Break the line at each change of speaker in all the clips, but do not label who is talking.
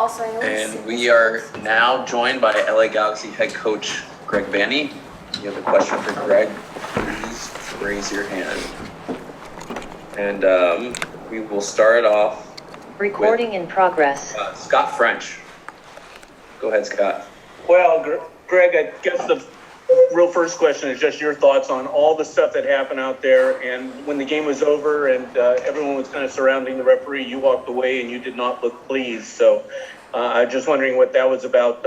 And we are now joined by LA Galaxy head coach Greg Vanney. If you have a question for Greg, please raise your hand. And we will start off.
Recording in progress.
Scott French. Go ahead, Scott.
Well, Greg, I guess the real first question is just your thoughts on all the stuff that happened out there. And when the game was over and everyone was kind of surrounding the referee, you walked away and you did not look pleased. So I'm just wondering what that was about,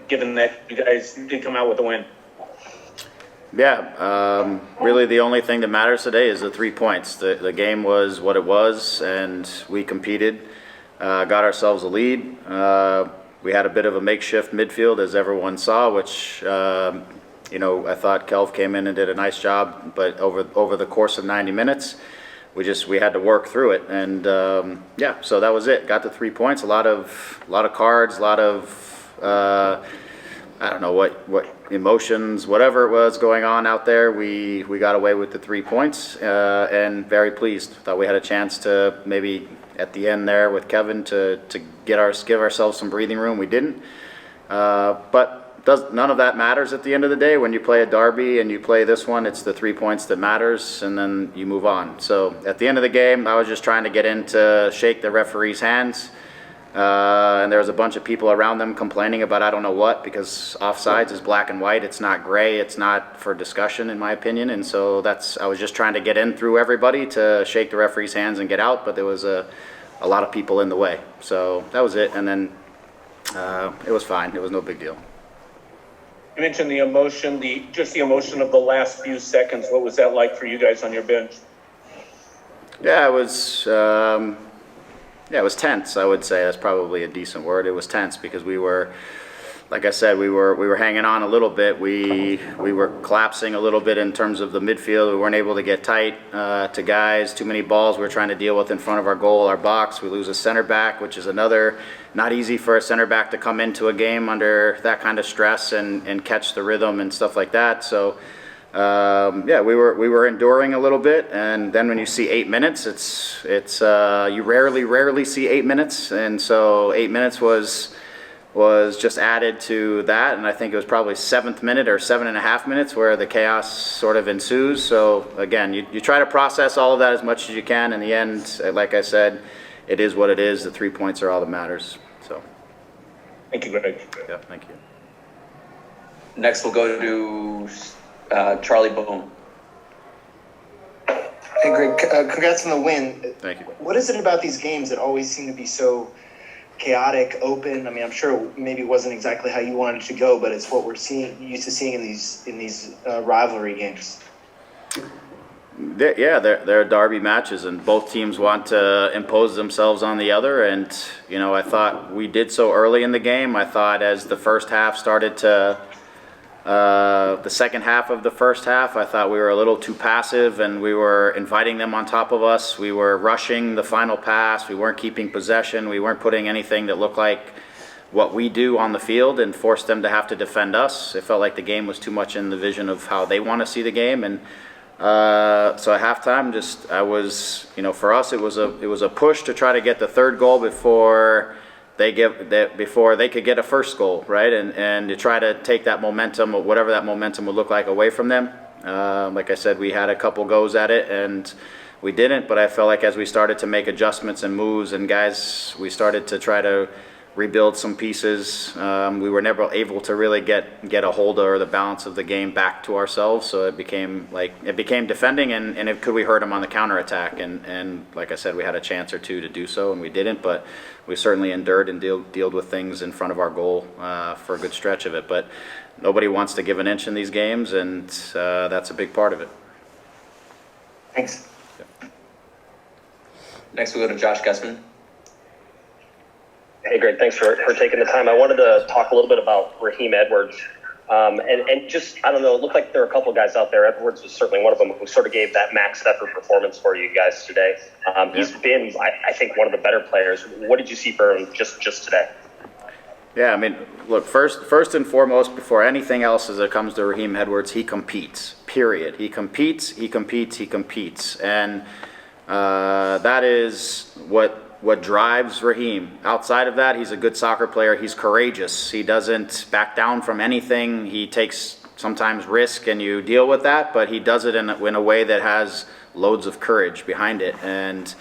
given that you guys did come out with a win.
Yeah, really the only thing that matters today is the 3 points. The game was what it was, and we competed, got ourselves a lead. We had a bit of a makeshift midfield, as everyone saw, which, I thought Kelv came in and did a nice job. But over the course of 90 minutes, we had to work through it. And, so that was it. Got the 3 points, a lot of cards, a lot of, I don't know what emotions, whatever it was going on out there. We got away with the 3 points and very pleased. Thought we had a chance to maybe at the end there with Kevin to give ourselves some breathing room. We didn't, but none of that matters at the end of the day. When you play a derby and you play this one, it's the 3 points that matters, and then you move on. So at the end of the game, I was just trying to get in to shake the referee's hands, and there was a bunch of people around them complaining about I don't know what, because offsides is black and white. It's not gray. It's not for discussion, in my opinion. And so I was just trying to get in through everybody to shake the referee's hands and get out, but there was a lot of people in the way. So that was it, and then it was fine. It was no big deal.
You mentioned the emotion, the emotion of the last few seconds. What was that like for you guys on your bench?
Yeah, it was. It was tense. I would say that's probably a decent word. It was tense because we were, like I said, we were hanging on a little bit. We were collapsing a little bit in terms of the midfield. We weren't able to get tight to guys. Too many balls we were trying to deal with in front of our goal, our box. We lose a center back, which is another not easy for a center back to come into a game under that kind of stress and catch the rhythm and stuff like that. So we were enduring a little bit, and then when you see 8 minutes, it's you rarely see 8 minutes, and so 8 minutes was just added to that, and I think it was probably 7th minute or 7.5 minutes where the chaos sort of ensues. So again, you try to process all of that as much as you can. In the end, like I said, it is what it is. The 3 points are all that matters. So
thank you, Greg.
Yeah, thank you.
Next, we'll go to Charlie Bohm.
Hey, Greg, congrats on the win.
Thank you.
What is it about these games that always seem to be so chaotic, open? I mean, I'm sure maybe it wasn't exactly how you wanted it to go, but it's what we're used to seeing in these rivalry games.
They're derby matches, and both teams want to impose themselves on the other. And I thought we did so early in the game. I thought as the first half started to. The second half of the first half, I thought we were a little too passive, and we were inviting them on top of us. We were rushing the final pass. We weren't keeping possession. We weren't putting anything that looked like what we do on the field and forced them to have to defend us. It felt like the game was too much in the vision of how they want to see the game. And so at halftime, for us, it was a push to try to get the third goal before they could get a first goal, right? And to try to take that momentum, or whatever that momentum would look like, away from them. Like I said, we had a couple goes at it, and we didn't. But I felt like as we started to make adjustments and moves, and guys, we started to try to rebuild some pieces. We were never able to really get a hold or the balance of the game back to ourselves. So it became defending, and could we hurt them on the counterattack? And like I said, we had a chance or two to do so, and we didn't. But we certainly endured and dealt with things in front of our goal for a good stretch of it. But nobody wants to give an inch in these games, and that's a big part of it.
Thanks.
Yeah. Next, we'll go to Josh Gussman.
Hey, Greg, thanks for taking the time. I wanted to talk a little bit about Raheem Edwards. And just, I don't know, it looked like there were a couple of guys out there. Edwards was certainly one of them who sort of gave that max effort performance for you guys today. He's been, I think, one of the better players. What did you see for him just today?
Yeah, I mean, look, first and foremost, before anything else as it comes to Raheem Edwards, he competes, period. He competes. And that is what what drives Raheem. Outside of that, he's a good soccer player. He's courageous. He doesn't back down from anything. He takes sometimes risk, and you deal with that, but he does it in a way that has loads of courage behind it. And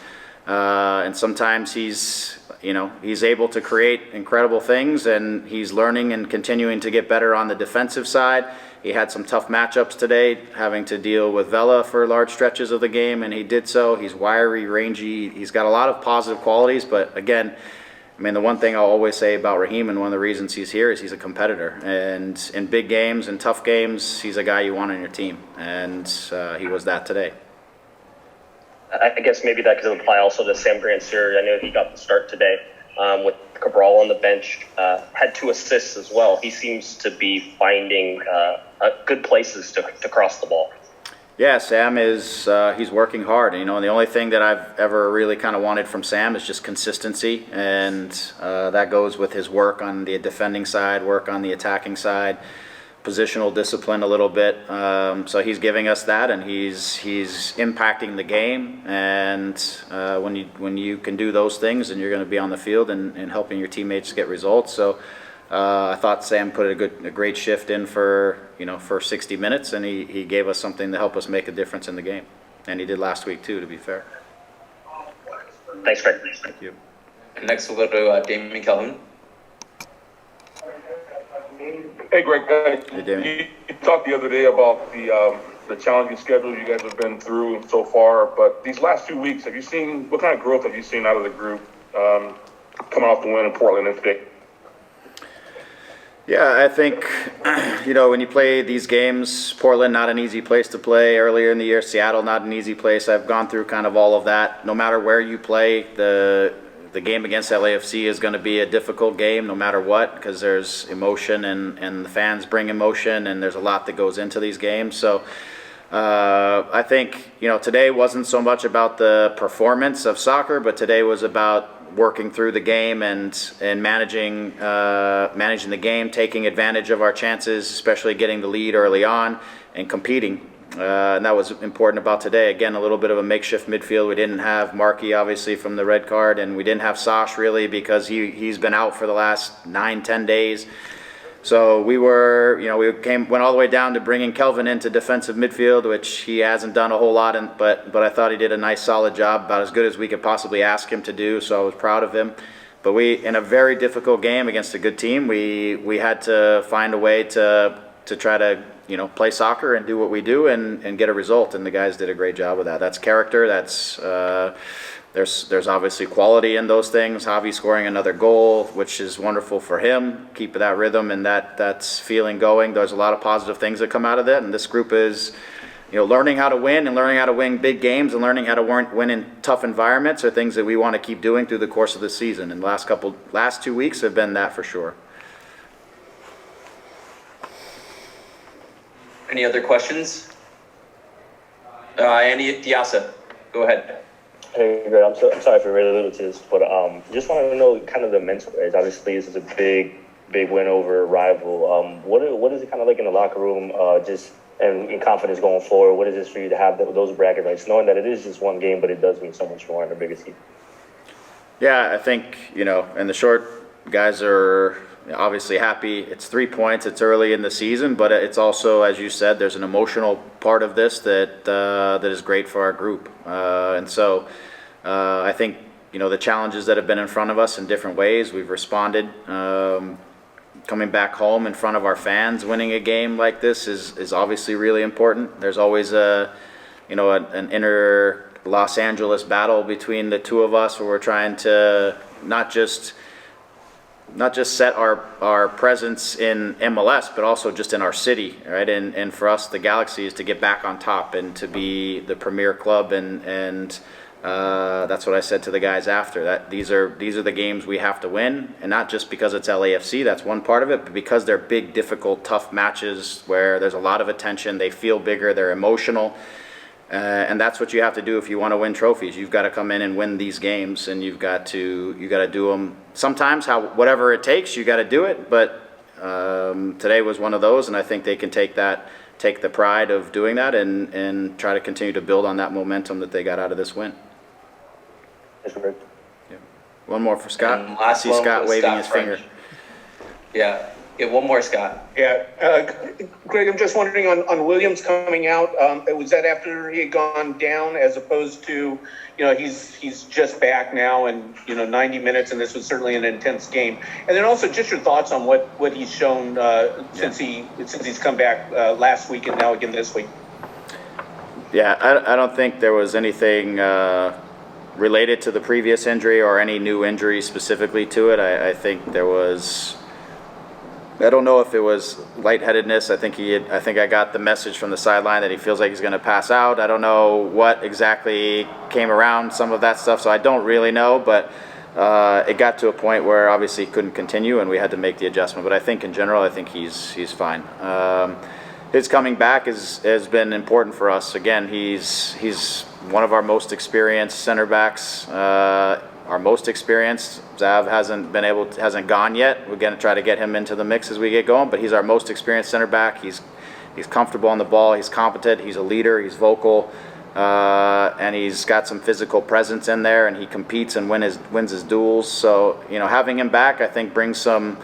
sometimes he's able to create incredible things, and he's learning and continuing to get better on the defensive side. He had some tough matchups today, having to deal with Vela for large stretches of the game, and he did so. He's wiry, rangy. He's got a lot of positive qualities, but again, I mean, the one thing I'll always say about Raheem, and one of the reasons he's here, is he's a competitor. And in big games and tough games, he's a guy you want on your team, and he was that today.
I guess maybe that could apply also to Sam Grandsir. I know he got the start today with Cabral on the bench. Had 2 assists as well. He seems to be finding good places to cross the ball.
Yeah, Sam is he's working hard. And the only thing that I've ever really kind of wanted from Sam is just consistency, and that goes with his work on the defending side, work on the attacking side, positional discipline a little bit. So he's giving us that, and he's impacting the game. And when you can do those things, and you're going to be on the field and helping your teammates get results. So I thought Sam put a great shift in for 60 minutes, and he gave us something to help us make a difference in the game. And he did last week too, to be fair.
Thanks, Greg.
Thank you.
And next we'll go to Damien Calhoun.
Hey, Greg.
Hey, Damien.
You talked the other day about the challenging schedule you guys have been through so far, but these last 2 weeks, what kind of growth have you seen out of the group coming off the win in Portland and today?
Yeah, I think, when you play these games, Portland, not an easy place to play. Earlier in the year, Seattle, not an easy place. I've gone through kind of all of that. No matter where you play, the game against LAFC is going to be a difficult game no matter what, because there's emotion, and the fans bring emotion, and there's a lot that goes into these games. So I think, today wasn't so much about the performance of soccer, but today was about working through the game and managing the game, taking advantage of our chances, especially getting the lead early on and competing. And that was important about today. Again, a little bit of a makeshift midfield. We didn't have Markey, obviously, from the red card, and we didn't have Sash, really, because he's been out for the last 9-10 days. So we went all the way down to bringing Kelvin into defensive midfield, which he hasn't done a whole lot, but I thought he did a nice, solid job, about as good as we could possibly ask him to do, so I was proud of him. But in a very difficult game against a good team, we had to find a way to try to play soccer and do what we do and get a result, and the guys did a great job of that. That's character. That's there's obviously quality in those things. Javi scoring another goal, which is wonderful for him. Keep that rhythm and that's feeling going. There's a lot of positive things that come out of that, and this group is learning how to win and learning how to win big games and learning how to win in tough environments are things that we want to keep doing through the course of the season. And the last 2 weeks have been that for sure.
Any other questions? Andy Diasa, go ahead.
Hey, Greg, I'm sorry for really little to this, but just wanted to know kind of the mental edge. Obviously, this is a big win over a rival. What is it kind of like in the locker room, just and in confidence going forward? What is this for you to have those bragging rights, knowing that it is just one game, but it does mean so much more in the bigger team?
Yeah, I think, in the short, guys are obviously happy. It's 3 points. It's early in the season, but it's also, as you said, there's an emotional part of this that is great for our group. And so I think, the challenges that have been in front of us in different ways, we've responded. Coming back home in front of our fans, winning a game like this is obviously really important. There's always an inner Los Angeles battle between the two of us, where we're trying to not just set our presence in MLS, but also just in our city, right? And for us, the Galaxy is to get back on top and to be the premier club, and that's what I said to the guys after that. These are the games we have to win, and not just because it's LAFC. That's one part of it, but because they're big, difficult, tough matches where there's a lot of attention. They feel bigger. They're emotional. And that's what you have to do if you want to win trophies. You've got to come in and win these games, and you got to do them sometimes whatever it takes. You got to do it. But today was one of those, and I think they can take the pride of doing that, and try to continue to build on that momentum that they got out of this win.
That's great.
Yeah. One more for Scott.
And
I
last
see
one
Scott
was
waving
Scott
his
French.
finger.
Yeah, one more, Scott.
Yeah, Greg, I'm just wondering on Williams coming out, was that after he had gone down as opposed to, he's just back now and, 90 minutes, and this was certainly an intense game. And then also just your thoughts on what he's shown since he's come back last week and now again this week.
Yeah, I don't think there was anything related to the previous injury or any new injury specifically to it. I think there was, I don't know if it was lightheadedness. I think I got the message from the sideline that he feels like he's going to pass out. I don't know what exactly came around some of that stuff, so I don't really know, but it got to a point where obviously he couldn't continue and we had to make the adjustment. But I think in general, I think he's fine. His coming back has been important for us. Again, he's one of our most experienced center backs. Our most experienced. Zav hasn't gone yet. We're going to try to get him into the mix as we get going. But he's our most experienced center back. He's comfortable on the ball. He's competent. He's a leader. He's vocal, and he's got some physical presence in there. And he competes and wins his duels. So having him back, I think, brings some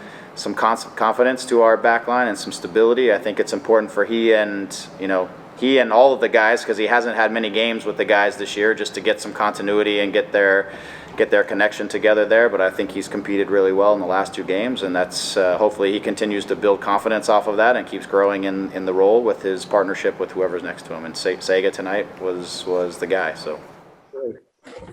confidence to our back line and some stability. I think it's important for he and all of the guys, because he hasn't had many games with the guys this year, just to get some continuity and get their connection together there. But I think he's competed really well in the last 2 games, and that's hopefully he continues to build confidence off of that and keeps growing in the role with his partnership with whoever's next to him. And Sega tonight was the guy. So.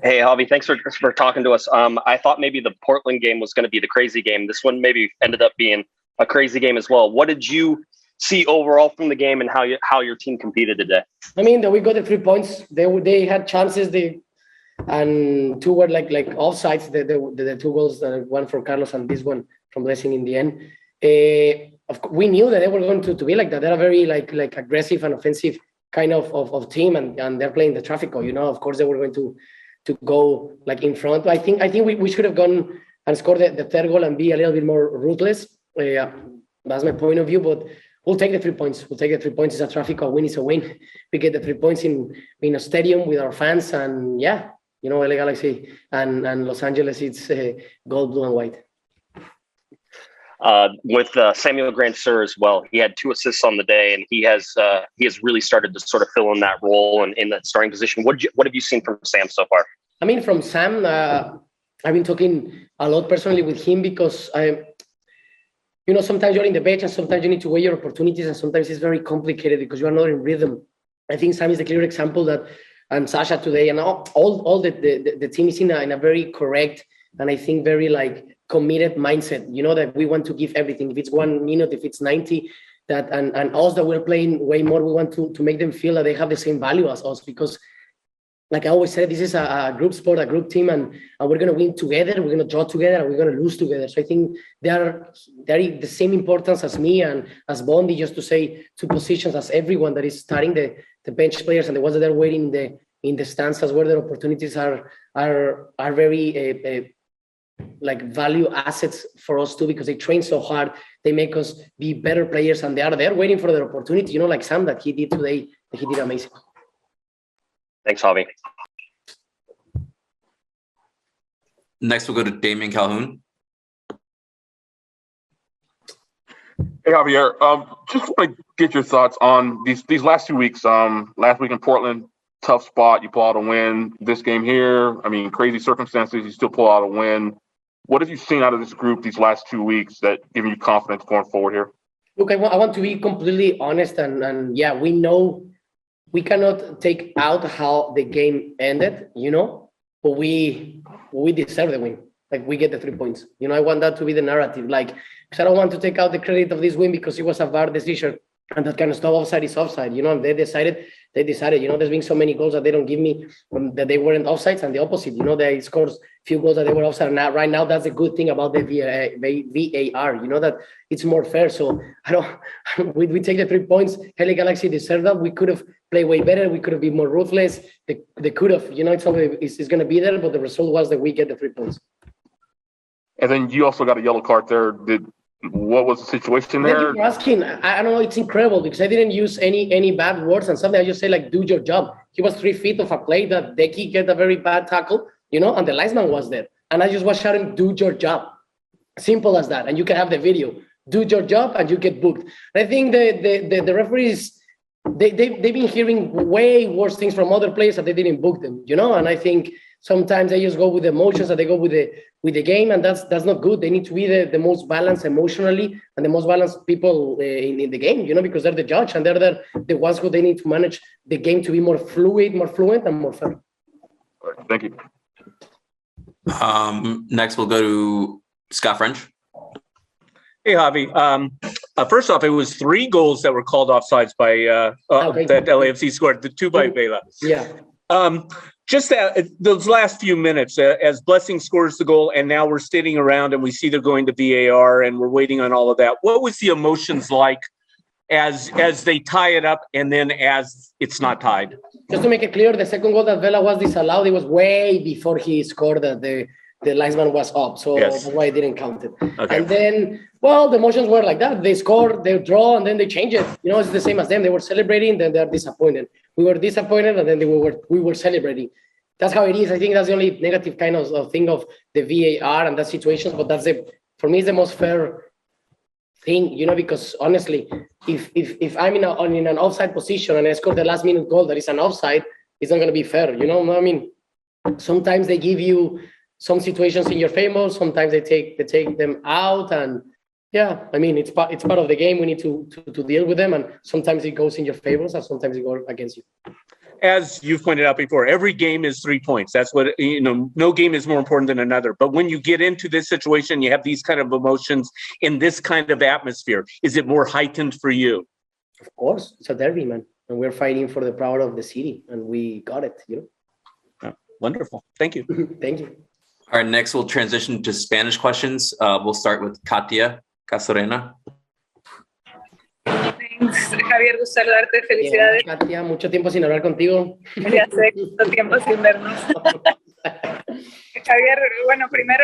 Hey, Javi, thanks for talking to us. I thought maybe the Portland game was going to be the crazy game. This one maybe ended up being a crazy game as well. What did you see overall from the game and how your team competed today?
I mean, we got the 3 points. They had chances. And 2 were like offsides. The 2 goals, one from Carlos and this one from Blessing in the end. We knew that they were going to be like that. They're a very like aggressive and offensive kind of team, and they're playing the Trafico. Of course they were going to go like in front. I think we should have gone and scored the 3rd goal and be a little bit more ruthless. That's my point of view, but we'll take the 3 points. We'll take the 3 points. It's a Trafico. A win is a win. We get the 3 points in a stadium with our fans, and LA Galaxy and Los Angeles, it's gold, blue, and white.
With Samuel Grandsir as well, he had 2 assists on the day, and he has really started to sort of fill in that role and in that starting position. What have you seen from Sam so far?
I mean, from Sam, I've been talking a lot personally with him because sometimes you're in the bench and sometimes you need to weigh your opportunities, and sometimes it's very complicated because you are not in rhythm. I think Sam is the clear example that, and Sasha today, and all the team is in a very correct and I think very committed mindset. That we want to give everything. If it's 1 minute, if it's 90, that and us that we're playing way more, we want to make them feel that they have the same value as us, because like I always said, this is a group sport, a group team, and we're going to win together, we're going to draw together, and we're going to lose together. So I think they're the same importance as me and as Bondi, just to say 2 positions, as everyone that is starting, the bench players and the ones that are waiting in the stands, as where their opportunities are very value assets for us too, because they train so hard, they make us be better players, and they're waiting for their opportunity, like Sam that he did today. He did amazing.
Thanks, Javi.
Next, we'll go to Damien Calhoun.
Hey, Javier. Just want to get your thoughts on these last 2 weeks. Last week in Portland, tough spot. You pull out a win. This game here, I mean, crazy circumstances. You still pull out a win. What have you seen out of this group these last 2 weeks that giving you confidence going forward here?
Look, I want to be completely honest, and we know we cannot take out how the game ended, but we deserve the win. We get the 3 points. I want that to be the narrative. Because I don't want to take out the credit of this win because it was a VAR decision, and that kind of stuff. Offside is offside. And they decided. There's been so many goals that they don't give me that they weren't offsides, and the opposite. They scored a few goals that they were offside. Now, right now, that's the good thing about the VAR. That it's more fair. So we take the 3 points. LA Galaxy deserved that. We could have played way better. We could have been more ruthless. They could have. It's going to be there, but the result was that we get the 3 points.
And then you also got a yellow card there. What was the situation there?
Thank you for asking. I don't know. It's incredible because I didn't use any bad words and something. I just say do your job. He was 3 feet of a play that Decky get a very bad tackle, and the linesman was there. and I just was shouting, do your job. Simple as that. And you can have the video. Do your job and you get booked. I think the referees, they've been hearing way worse things from other players that they didn't book them, you know? And I think sometimes they just go with the emotions and they go with the game, and that's not good. They need to be the most balanced emotionally and the most balanced people in the game, you know, because they're the judge and they're the ones who they need to manage the game to be more fluid, more fluent, and more fair.
All right, thank you.
Next, we'll go to Scott French.
Hey, Javi. First off, it was 3 goals that were called offsides by that LAFC scored, the 2 by Vela.
Yeah.
Just those last few minutes, as Blessing scores the goal, and now we're sitting around and we see they're going to VAR and we're waiting on all of that. What was the emotions like as they tie it up and then as it's not tied?
Just to make it clear, the second goal that Vela was disallowed, it was way before he scored that the linesman was up. So that's why I didn't count it.
Okay.
And then, well, the emotions were like that. They scored, they draw, and then they change it. You know, it's the same as them. They were celebrating, then they're disappointed. We were disappointed, and then we were celebrating. That's how it is. I think that's the only negative kind of thing of the VAR and that situations. But for me, it's the most fair thing, you know, because honestly, if I'm in an offside position and I score the last minute goal that is an offside, it's not going to be fair. You know, I mean, sometimes they give you some situations in your favor, sometimes they take them out, and yeah, I mean, it's part of the game. We need to deal with them, and sometimes it goes in your favors and sometimes it goes against you.
As you've pointed out before, every game is 3 points. That's what, you know, no game is more important than another. But when you get into this situation, you have these kind of emotions in this kind of atmosphere. Is it more heightened for you?
Of course, it's a derby, man, and we're fighting for the pride of the city, and we got it, you know.
Oh, wonderful. Thank you.
Thank you.
All right, next we'll transition to Spanish questions. We'll start with Katia Casorena.
Thanks, Javier, gusto saludarte, felicidades.
Bien, Katia, mucho tiempo sin hablar contigo.
Ya sé, tanto tiempo sin vernos. Javier, bueno, primero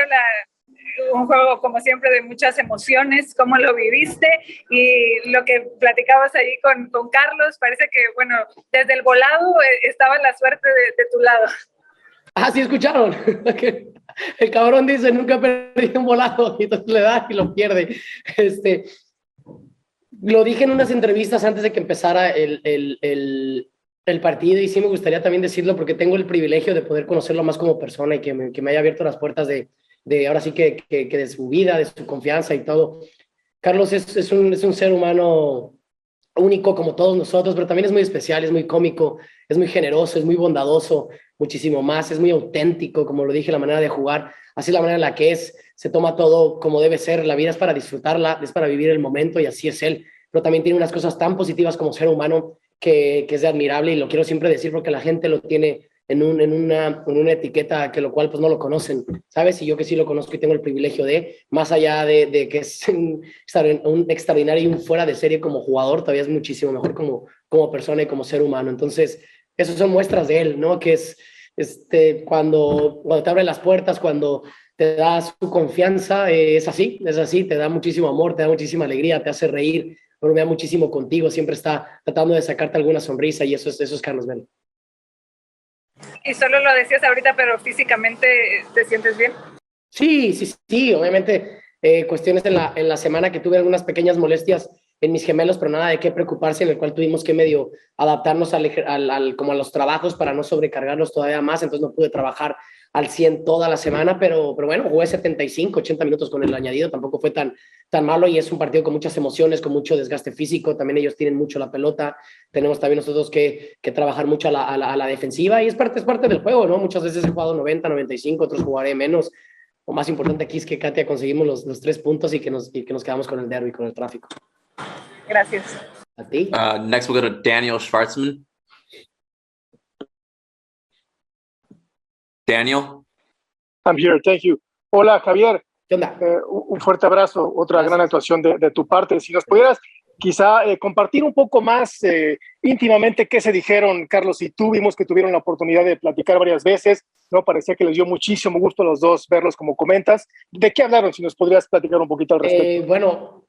un juego como siempre de muchas emociones, ¿cómo lo viviste? Y lo que platicabas ahí con Carlos, parece que, bueno, desde el volado estaba la suerte de tu lado.
Ah, sí, escucharon. El cabrón dice, nunca perdí un volado, y entonces le da y lo pierde. Lo dije en unas entrevistas antes de que empezara el partido, y sí me gustaría también decirlo porque tengo el privilegio de poder conocerlo más como persona y que me haya abierto las puertas de ahora sí que de su vida, de su confianza y todo. Carlos es un ser humano único como todos nosotros, pero también es muy especial, es muy cómico, es muy generoso, es muy bondadoso, muchísimo más, es muy auténtico, como lo dije, la manera de jugar, así es la manera en la que se toma todo como debe ser. La vida es para disfrutarla, es para vivir el momento, y así es él, pero también tiene unas cosas tan positivas como ser humano que es de admirable, y lo quiero siempre decir porque la gente lo tiene en una etiqueta que lo cual pues no lo conocen, ¿sabes? Y yo que sí lo conozco y tengo el privilegio más allá de que es un extraordinario y un fuera de serie como jugador, todavía es muchísimo mejor como persona y como ser humano. Entonces, esas son muestras de él, ¿no? Que es cuando te abre las puertas, cuando te da su confianza, es así, te da muchísimo amor, te da muchísima alegría, te hace reír, bromea muchísimo contigo, siempre está tratando de sacarte alguna sonrisa, y eso es Carlos Vanney.
Y solo lo decías ahorita, pero físicamente ¿te sientes bien?
Sí, obviamente cuestiones en la semana que tuve algunas pequeñas molestias en mis gemelos, pero nada de qué preocuparse, en el cual tuvimos que medio adaptarnos como a los trabajos para no sobrecargarlos todavía más, entonces no pude trabajar al 100 toda la semana, pero bueno, jugué 75, 80 minutos con el añadido, tampoco fue tan malo, y es un partido con muchas emociones, con mucho desgaste físico, también ellos tienen mucho la pelota, tenemos también nosotros que trabajar mucho a la defensiva, y es parte del juego, ¿no? Muchas veces he jugado 90, 95, otros jugaré menos. Lo más importante aquí es que, Katia, conseguimos los 3 puntos y que nos quedamos con el derby, con el Tráfico.
Gracias.
A ti.
Next we'll go to Daniel Schwartzman. Daniel.
I'm here, thank you. Hola, Javier.
¿Qué onda?
Un fuerte abrazo, otra gran actuación de tu parte. Si nos pudieras quizá compartir un poco más íntimamente qué se dijeron, Carlos y tú. Vimos que tuvieron la oportunidad de platicar varias veces, ¿no? Parecía que les dio muchísimo gusto a los dos verlos como comentas. ¿De qué hablaron? Si nos podrías platicar un poquito al respecto.
Bueno,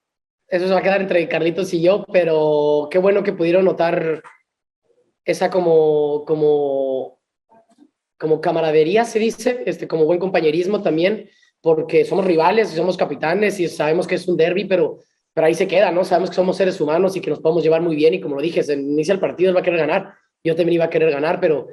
eso se va a quedar entre Carlitos y yo, pero qué bueno que pudieron notar esa como como camaradería, se dice, como buen compañerismo también, porque somos rivales y somos capitanes y sabemos que es un derbi, pero ahí se queda, ¿no? Sabemos que somos seres humanos y que nos podemos llevar muy bien y como lo dije, se inicia el partido, él va a querer ganar, yo también iba a querer ganar, pero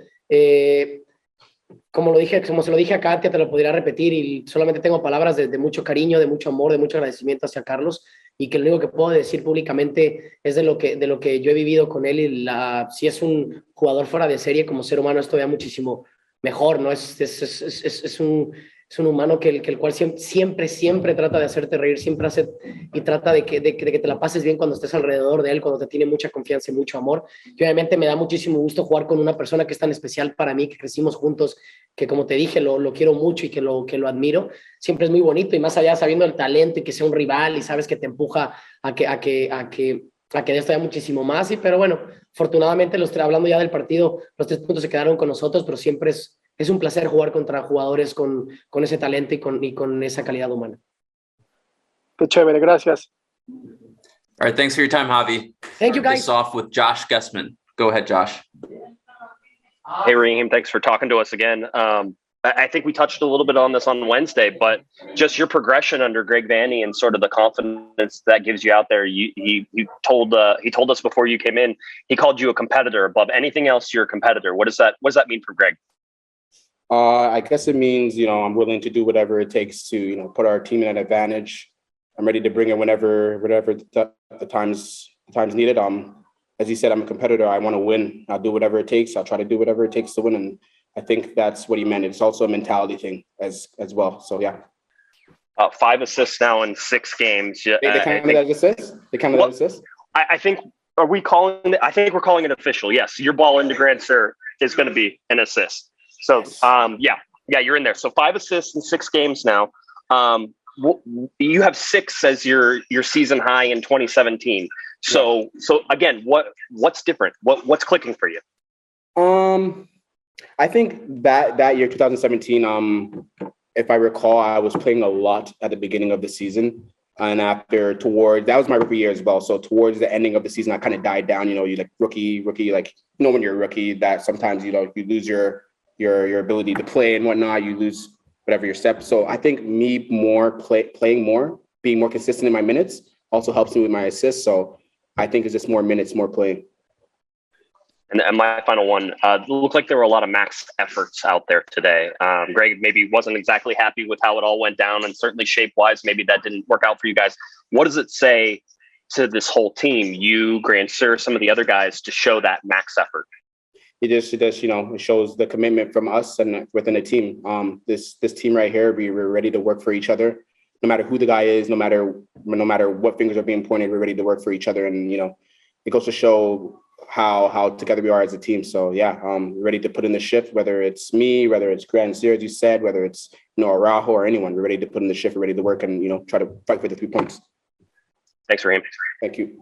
como se lo dije a Katia, te lo podría repetir y solamente tengo palabras de mucho cariño, de mucho amor, de mucho agradecimiento hacia Carlos y que lo único que puedo decir públicamente es de lo que yo he vivido con él y si es un jugador fuera de serie como ser humano es todavía muchísimo mejor, ¿no? Es un humano el cual siempre trata de hacerte reír, siempre hace y trata de que te la pases bien cuando estés alrededor de él, cuando te tiene mucha confianza y mucho amor. Y obviamente me da muchísimo gusto jugar con una persona que es tan especial para mí, que crecimos juntos, que como te dije, lo quiero mucho y que lo admiro. Siempre es muy bonito y más allá sabiendo el talento y que sea un rival y sabes que te empuja a que des todavía muchísimo más. Pero bueno, afortunadamente, hablando ya del partido, los 3 puntos se quedaron con nosotros, pero siempre es un placer jugar contra jugadores con ese talento y con esa calidad humana.
Qué chévere, gracias.
All right, thanks for your time, Javi.
Thank you, guys.
This off with Josh Gussman. Go ahead, Josh.
Hey, Raheem, thanks for talking to us again. I think we touched a little bit on this on Wednesday, but just your progression under Greg Vanney and sort of the confidence that gives you out there. He told us before you came in, he called you a competitor. Above anything else, you're a competitor. What does that mean for Greg?
I guess it means, I'm willing to do whatever it takes to, put our team in an advantage. I'm ready to bring it whenever the time's needed. As you said, I'm a competitor. I want to win. I'll do whatever it takes. I'll try to do whatever it takes to win. And I think that's what he meant. It's also a mentality thing as well. So, yeah.
5 assists now in 6 games.
They count that as assists? They count that as assists?
I think, we're calling it official. Yes, your ball into Grand Sir is going to be an assist. So, yeah, you're in there. So 5 assists in 6 games now. You have 6 as your season high in 2017. So again, what's different? What's clicking for you?
I think that year, 2017, if I recall, I was playing a lot at the beginning of the season. And that was my rookie year as well. So towards the ending of the season, I kind of died down, you like rookie, like, when you're a rookie, that sometimes, you lose your ability to play and whatnot, you lose whatever your step. So I think me playing more, being more consistent in my minutes also helps me with my assists. So I think it's just more minutes, more playing.
And my final one, it looked like there were a lot of max efforts out there today. Greg maybe wasn't exactly happy with how it all went down, and certainly shape-wise, maybe that didn't work out for you guys. What does it say to this whole team, you, Grand Sir, some of the other guys, to show that max effort?
It just it shows the commitment from us and within the team. This team right here, we're ready to work for each other. No matter who the guy is, no matter what fingers are being pointed, we're ready to work for each other. And, it goes to show how together we are as a team. So, yeah, ready to put in the shift, whether it's me, whether it's Grand Sir, as you said, whether it's, Araujo or anyone. We're ready to put in the shift, we're ready to work and, try to fight for the 3 points.
Thanks, Raheem.
Thank you.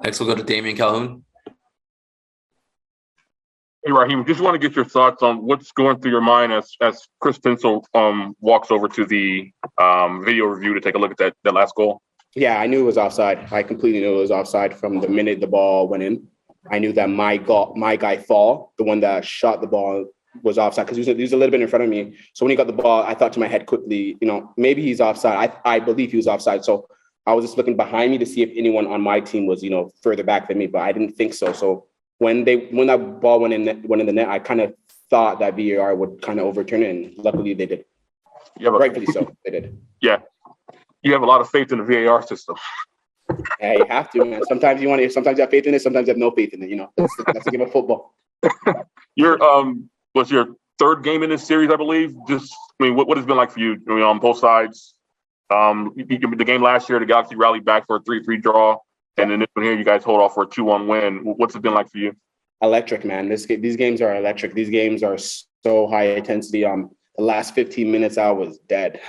Next, we'll go to Damian Calhoun.
Hey, Raheem, just want to get your thoughts on what's going through your mind as Chris Pencil walks over to the video review to take a look at that last goal.
Yeah, I knew it was offside. I completely knew it was offside from the minute the ball went in. I knew that my guy Fall, the one that shot the ball, was offside because he was a little bit in front of me. So when he got the ball, I thought to my head quickly, maybe he's offside. I believe he was offside. So I was just looking behind me to see if anyone on my team was, further back than me, but I didn't think so. So when that ball went in the net, I kind of thought that VAR would kind of overturn it, and luckily they did.
Yeah,
rightfully so, they did.
Yeah, you have a lot of faith in the VAR system.
Yeah, you have to, man. Sometimes you have faith in it, sometimes you have no faith in it. That's the game of football.
Was your 3rd game in this series, I believe. What has it been like for you? On both sides. The game last year, the Galaxy rallied back for a 3-3 draw. And then this one here, you guys hold off for a 2-1 win. What's it been like for you?
Electric, man. These games are electric. These games are so high intensity. The last 15 minutes, I was dead.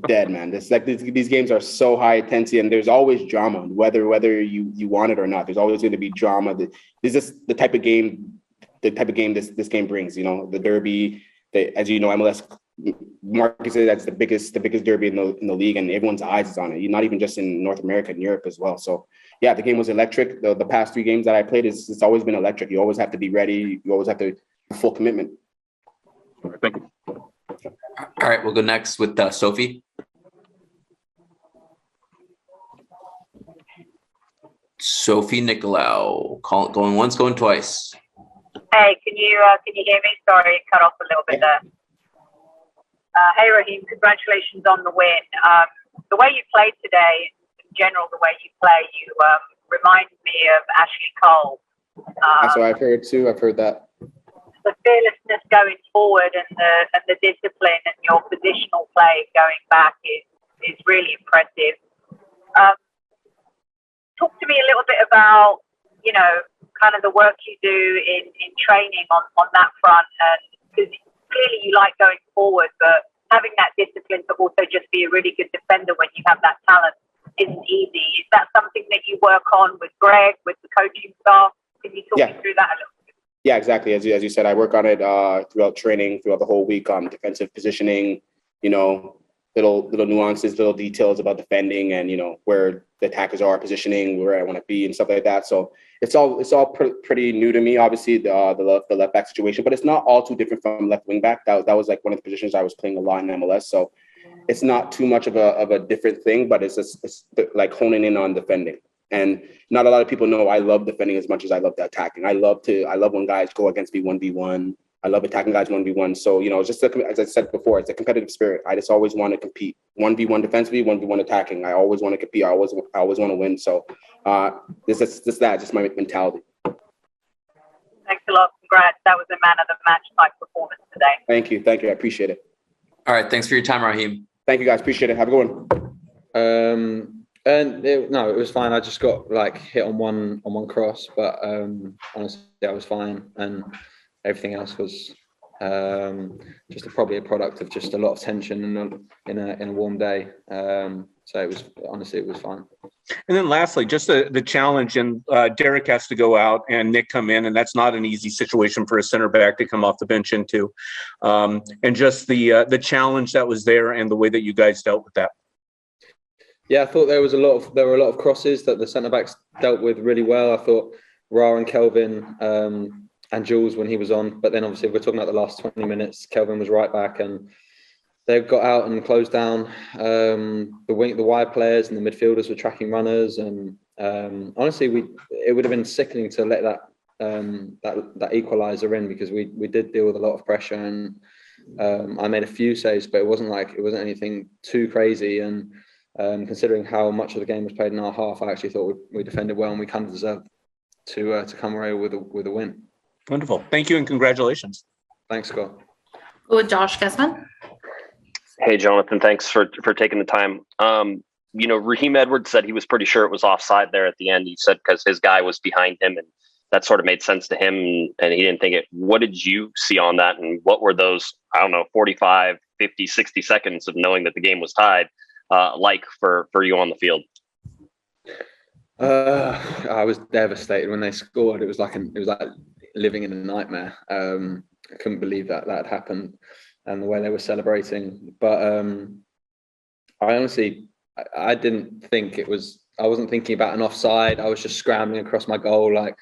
Dead, man. These games are so high intensity, and there's always drama, whether you want it or not. There's always going to be drama. This is the type of game this game brings. The derby. As you know, MLS markets it as the biggest derby in the league, and everyone's eyes is on it. Not even just in North America and Europe as well. So yeah, the game was electric. The past 3 games that I played, it's always been electric. You always have to be ready. You always have to full commitment.
Thank you.
All right, we'll go next with Sophie. Sophie Nicolau, going once, going twice.
Hey, can you hear me? Sorry, it cut off a little bit there. Hey, Raheem, congratulations on the win. The way you played today, in general, the way you play, you remind me of Ashley Cole.
That's what I've heard too. I've heard that.
The fearlessness going forward and the discipline and your positional play going back is really impressive. Talk to me a little bit about, kind of the work you do in training on that front, and because clearly you like going forward, but having that discipline to also just be a really good defender when you have that talent isn't easy. Is that something that you work on with Greg, with the coaching staff? Can you talk me through that a little bit?
Yeah, exactly. As you said, I work on it throughout training, throughout the whole week on defensive positioning, little nuances, little details about defending and, where the attackers are positioning, where I want to be and stuff like that. So it's all pretty new to me, obviously, the left back situation, but it's not all too different from left wing back. That was like one of the positions I was playing a lot in MLS. So it's not too much of a different thing, but it's like honing in on defending. And not a lot of people know I love defending as much as I love the attacking. I love when guys go against me 1v1. I love attacking guys 1v1. So, it's just, as I said before, it's a competitive spirit. I just always want to compete. 1v1 defensively, 1v1 attacking. I always want to compete. I always want to win. So just my mentality.
Thanks a lot. Congrats. That was a man of the match type performance today.
Thank you. I appreciate it.
All right. Thanks for your time, Raheem.
Thank you, guys. Appreciate it. Have a good one.
It was fine. I just got hit on one cross, but honestly, I was fine, and everything else was just probably a product of just a lot of tension in a warm day. So it was fine.
And then lastly, just the challenge, and Derek has to go out and Nick come in, and that's not an easy situation for a center back to come off the bench into. And just the challenge that was there and the way that you guys dealt with that.
Yeah, I thought there were a lot of crosses that the centre backs dealt with really well. I thought Ra and Kelvin and Jules when he was on, but then obviously if we're talking about the last 20 minutes, Kelvin was right back and they got out and closed down the wide players, and the midfielders were tracking runners, and honestly it would have been sickening to let that equaliser in, because we did deal with a lot of pressure, and I made a few saves, but it wasn't anything too crazy, and considering how much of the game was played in our half, I actually thought we defended well, and we kind of deserved to come away with a win.
Wonderful. Thank you and congratulations.
Thanks, Scott.
With Josh Kesman.
Hey, Jonathan, thanks for taking the time. Raheem Edwards said he was pretty sure it was offside there at the end. He said because his guy was behind him, and that sort of made sense to him, and he didn't think it. What did you see on that, and what were those, 45, 50, 60 seconds of knowing that the game was tied like for you on the field?
I was devastated when they scored. It was like living in a nightmare. I couldn't believe that happened, and the way they were celebrating. But I honestly, I didn't think it was. I wasn't thinking about an offside. I was just scrambling across my goal. Like,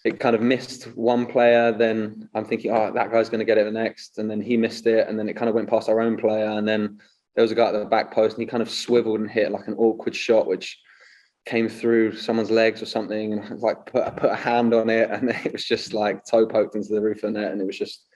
it kind of missed one player. Then I'm thinking, oh, that guy's going to get it the next, and then he missed it, and then it kind of went past our own player, and then there was a guy at the back post, and he kind of swiveled and hit like an awkward shot, which came through someone's legs or something, and I was like put a hand on it, and it was just like toe poked into the roof of the net, and it was just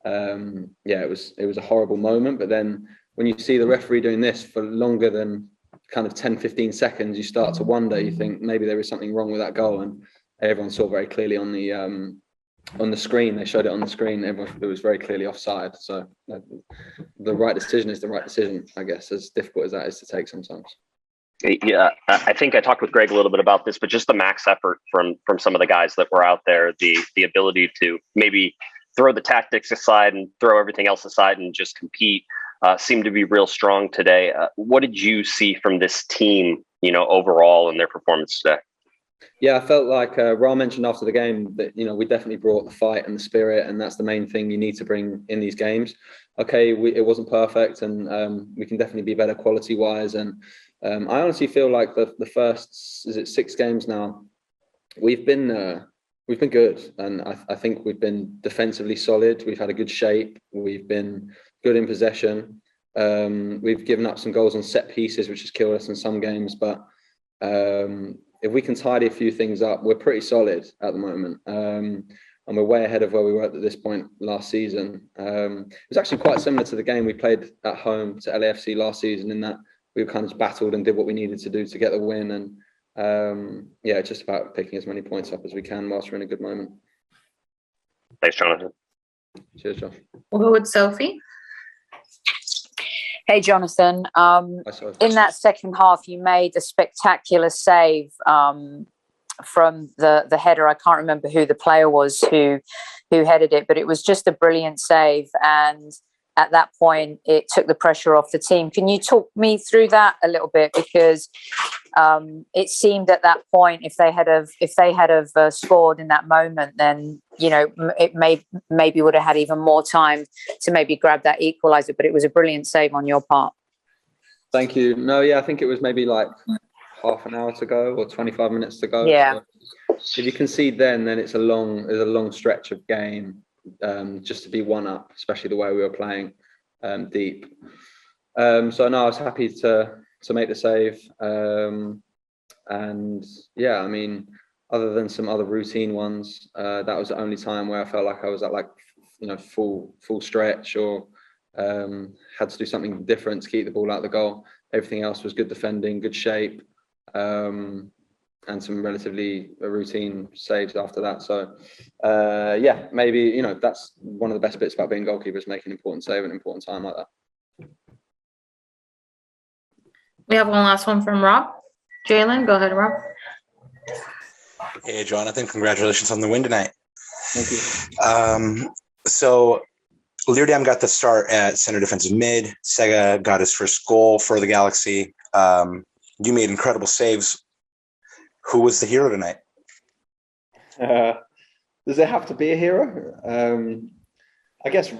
it was a horrible moment. But then when you see the referee doing this for longer than kind of 10-15 seconds, you start to wonder. You think maybe there is something wrong with that goal, and everyone saw very clearly on the screen. They showed it on the screen. It was very clearly offside. So the right decision is the right decision, I guess, as difficult as that is to take sometimes.
Yeah, I think I talked with Greg a little bit about this, but just the max effort from some of the guys that were out there, the ability to maybe throw the tactics aside and throw everything else aside and just compete seemed to be real strong today. What did you see from this team, overall in their performance today?
Yeah, I felt like Ra mentioned after the game that, we definitely brought the fight and the spirit, and that's the main thing you need to bring in these games. Okay, it wasn't perfect, and we can definitely be better quality-wise, and I honestly feel like the first, 6 games now, we've been we've been good, and I think we've been defensively solid. We've had a good shape. We've been good in possession. We've given up some goals on set pieces, which has killed us in some games. But if we can tidy a few things up, we're pretty solid at the moment. And we're way ahead of where we were at this point last season. It was actually quite similar to the game we played at home to LAFC last season, in that we kind of battled and did what we needed to do to get the win. And yeah, it's just about picking as many points up as we can whilst we're in a good moment.
Thanks, Jonathan.
Cheers, Josh.
We'll go with Sophie.
Hey, Jonathan. In that second half, you made a spectacular save from the header. I can't remember who the player was who headed it, but it was just a brilliant save. And at that point, it took the pressure off the team. Can you talk me through that a little bit? Because it seemed at that point, if they had scored in that moment, then it maybe would have had even more time to maybe grab that equaliser. But it was a brilliant save on your part.
Thank you. No, yeah, I think it was maybe like half an hour to go or 25 minutes to go.
Yeah.
So if you concede then it's a long stretch of game just to be one up, especially the way we were playing deep. So no, I was happy to make the save. And yeah, I mean, other than some other routine ones, that was the only time where I felt like I was at full stretch or had to do something different to keep the ball out of the goal. Everything else was good defending, good shape. And some relatively routine saves after that. So yeah, maybe that's one of the best bits about being goalkeepers, making an important save at an important time like that.
We have one last one from Rob. Jalen, go ahead, Rob.
Hey, Jonathan, congratulations on the win tonight.
Thank you.
So Leardam got the start at center defensive mid. Sega got his first goal for the Galaxy. You made incredible saves. Who was the hero tonight?
Does there have to be a hero? I guess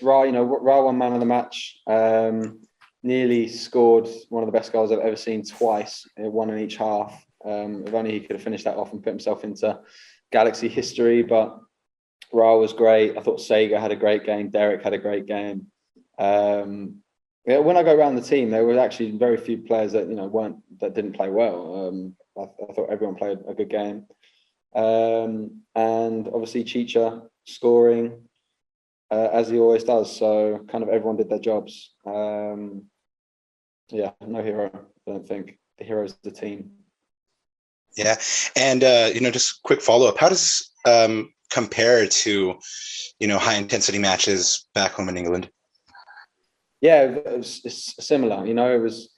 Ra. Ra won man of the match. Nearly scored one of the best goals I've ever seen twice, one in each half. If only he could have finished that off and put himself into Galaxy history. But Ra was great. I thought Sega had a great game. Derek had a great game. When I go around the team, there were actually very few players that that didn't play well. I thought everyone played a good game, and obviously Chicha scoring as he always does. So kind of everyone did their jobs. Yeah, no hero. I don't think the hero is the team.
Yeah, and just quick follow up. How does compare to high intensity matches back home in England?
Yeah, it's similar. It was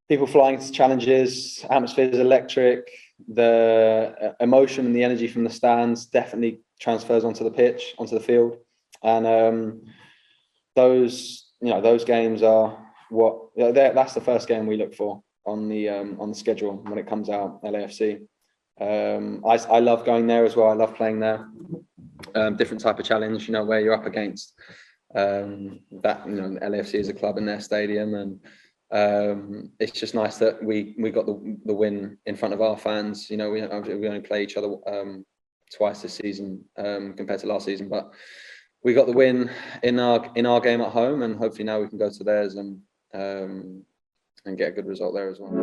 people flying to challenges, atmosphere is electric, the emotion and the energy from the stands definitely transfers onto the pitch, onto the field. And those games are that's the first game we look for on the schedule when it comes out, LAFC. I love going there as well. I love playing there. Different type of challenge, where you're up against LAFC is a club in their stadium, and it's just nice that we got the win in front of our fans. We only play each other twice this season compared to last season, but we got the win in our game at home, and hopefully now we can go to theirs and get a good result there as well.